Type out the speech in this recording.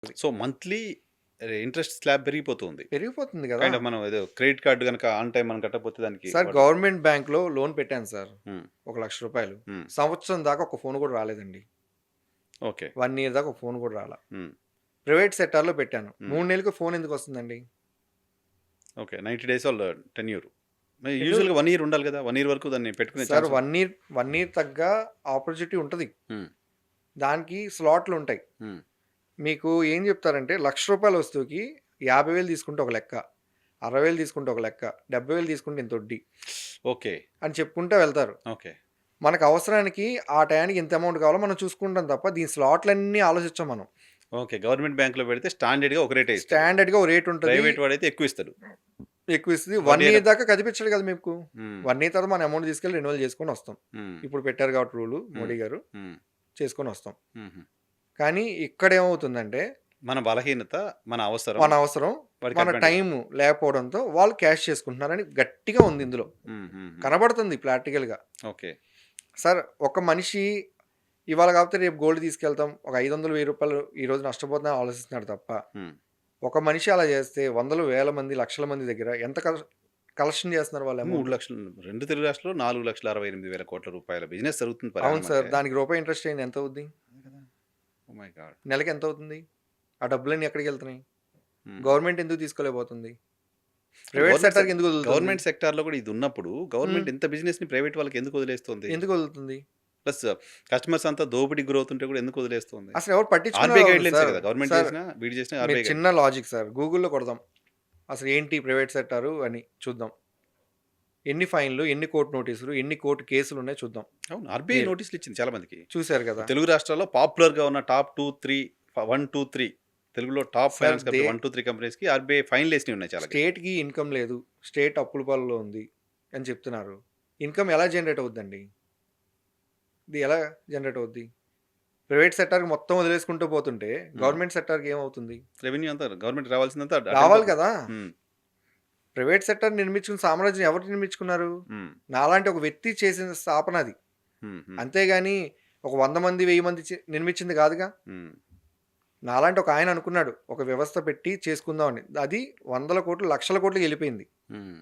So, monthly interest slab పెరిగిపోతుంది. పెరిగిపోతుంది గదా! కైండ్ ఆఫ్ మనం ఏదో క్రెడిట్ కార్డ్ గనక ఆన్ టైమ్ మనం కట్టకపోతే దానికి సార్ గవర్నమెంట్ బ్యాంక్‌లో లోన్ పెట్టాను సార్. హ్మ్. ఒక రూ. 1,00,000 హ్మ్. సంవత్సరం దాకా ఒక ఫోన్ గూడా రాలేదండి. ఓకే. 1 ఇయర్ దాకా ఒక ఫోన్ గూడా రాలా. హ్మ్. ప్రైవేట్ సెక్టార్‌లో పెట్టాను. హ్మ్. 3 నెలలకి ఫోన్ ఎందుకొస్తుందండి? ఓకే. 90 days all tenure. మరి టెన్యూర్ యూజువల్‌గా 1 ఇయర్ ఉండాలి గదా! 1 ఇయర్ వరకు దాన్ని పెట్టుకునే సార్ ఛాన్స్ 1 ఇయర్ తగ్గ ఆపర్చునిటీ ఉంటది. హ్మ్. దానికి స్లాట్‌లుంటాయి. హ్మ్. మీకు ఏం జెప్తారంటే రూ. 1,00,000 వస్తువుకి 50,000 తీసుకుంటే ఒక లెక్క. 60,000 తీసుకుంటే ఒక లెక్క. 70,000 తీసుకుంటే ఇంత వడ్డీ ఓకే. అని చెప్పుకుంటా వెళ్తారు. ఓకే. మనకు అవసరానికి ఆ టయానికి ఇంత అమౌంట్ కావాలో మనం చూసుకుంటాం తప్ప దీని స్లాట్‌లన్నీ ఆలోచించం మనం. ఓకే. గవర్నమెంట్ బ్యాంక్‌లో పెడితే స్టాండర్డ్‌గా ఒక రేటే ఇస్తాడు. స్టాండర్డ్‌గా ఓ రేట్ ఉంటది. ప్రైవేట్ వాడైతే ఎక్కువ ఇస్తాడు. ఎక్కువ ఇస్తది. 1 వడ్డీ ఇయర్ దాకా కదిపించడు కదా మీకు. హ్మ్. 1 ఇయర్ తర్వాత మన అమౌంట్ తీసుకెళ్ళి రెన్యువల్ చేసుకొని వస్తాం. హ్మ్. ఇప్పుడు పెట్టారు కాబట్టి రూలు హ్మ్. మోడీ గారు హ్మ్. చేసుకొని వస్తాం. హుహు. కానీ ఇక్కడ ఏమవుతుందంటే మన బలహీనత, మన అవసరం మన అవసరం, వాడికి మన అడ్వాంటేజ్. టైము లేకపోవడంతో వాళ్ళు క్యాష్ చేసుకుంటున్నారని గట్టిగా ఉంది ఇందులో. హ్మ్. హ్మ్. హ్మ్. కనబడుతుంది ప్రాక్టికల్‌గా. ఓకే. సార్ ఒక మనిషి ఇవాళ కాకపోతే రేపు గోల్డ్ తీసుకెళ్తాం. ఒక 500, 1000 ఈరోజు నష్టపోతున్నాం ఆలోచిస్తున్నాడు తప్ప, హ్మ్. ఒక మనిషి అలా చేస్తే వందలు, వేల మంది, లక్షల మంది దగ్గర ఎంత కలెక్షన్ చేస్తున్నారు వాళ్ళు అమౌంట్. 3,00,000 2 తెలుగు రాష్ట్రాల్లో 4,68,000 కోట్ల రూపాయల బిజినెస్ జరుగుతుంది అవును ప్రయాణం సార్. అంటే. దానికి రూపాయి ఇంట్రెస్ట్ అయింది ఎంత అవుద్ది? అదే కదా! Oh my God! నెలకి ఎంత అవుతుంది? ఆ డబ్బులన్నీ ఎక్కడికెళ్తున్నాయి? హ్మ్. గవర్నమెంట్ ఎందుకు తీసుకోలేకపోతుంది? ప్రైవేట్ సెక్టార్‌కి ఎందుకు వదులుతుంది? గవర్నమెంట్ సెక్టార్‌లో కూడా ఇది ఉన్నప్పుడు హ్మ్. గవర్నమెంట్ ఇంత బిజినెస్‌ని ప్రైవేట్ వాళ్ళకి ఎందుకు వదిలేస్తుంది? ఎందుకు వదులుతుంది? ప్లస్ కస్టమర్స్ అంతా దోపిడీకి గురవుతుంటే కూడా ఎందుకు వదిలేస్తుంది? అసలు ఎవరు ఆర్‌బీఐ పట్టించుకునేవాళ్ళు గైడ్‌లైన్సే సార్. కదా! గవర్నమెంట్ సార్ చేసినా, వీడు చేసినా మీరు ఆర్‌బీఐ గైడ్. చిన్న లాజిక్ సార్. గూగుల్‌లో కొడదాం. అసలు ఏంటి ప్రైవేట్ సెక్టారు అని చూద్దాం. ఎన్ని ఫైన్‌లు, ఎన్ని కోర్ట్ నోటీసులు, ఎన్ని కోర్ట్ కేసులున్నాయో చూద్దాం. అవును. ఆర్‌బీఐ మీరు నోటీసులు ఇచ్చింది చాలా మందికి. చూసారు కదా! తెలుగు రాష్ట్రాల్లో పాపులర్‌గా ఉన్న టాప్ 2, 3 1, 2, 3 తెలుగులో టాప్ సార్ ఫైనాన్స్ కంపెనీ 1, 2, 3 కంపెనీస్‌కి ఆర్‌బీఐ ఫైన్‌లేసినవి ఉన్నాయి చాలాకి. స్టేట్‌కి ఇన్‌కమ్ లేదు. స్టేట్ అప్పుల పాలలో ఉంది అని చెప్తున్నారు. ఇన్‌కమ్ ఎలా జనరేట్ అవుద్దండి? ఇది ఎలా జనరేట్ అవుద్ది? ప్రైవేట్ సెక్టార్‌కి మొత్తం వదిలేసుకుంటూ పోతుంటే హ్మ్. గవర్నమెంట్ సెక్టార్‌కి ఏమవుతుంది? రెవెన్యూ అంతా గవర్నమెంట్‌కి రావాల్సిందంతా అటు రావాలి అటెళ్ళిపోతుంది. కదా! హ్మ్. ప్రైవేట్ సెక్టార్ నిర్మించుకున్న సామ్రాజ్యం ఎవరు నిర్మించుకున్నారు? హ్మ్. నాలాంటి ఒక వ్యక్తి చేసిన స్థాపన అది. హ్మ్. హ్మ్. అంతేగాని ఒక 100 మంది, 1000 మంది నిర్మించింది కాదుగా. హ్మ్. నాలాంటి ఒక ఆయన అనుకున్నాడు. ఒక వ్యవస్థ పెట్టి చేసుకుందాం అని. అది వందల కోట్లు, లక్షల కోట్లకి ఎళ్ళిపోయింది. హ్మ్.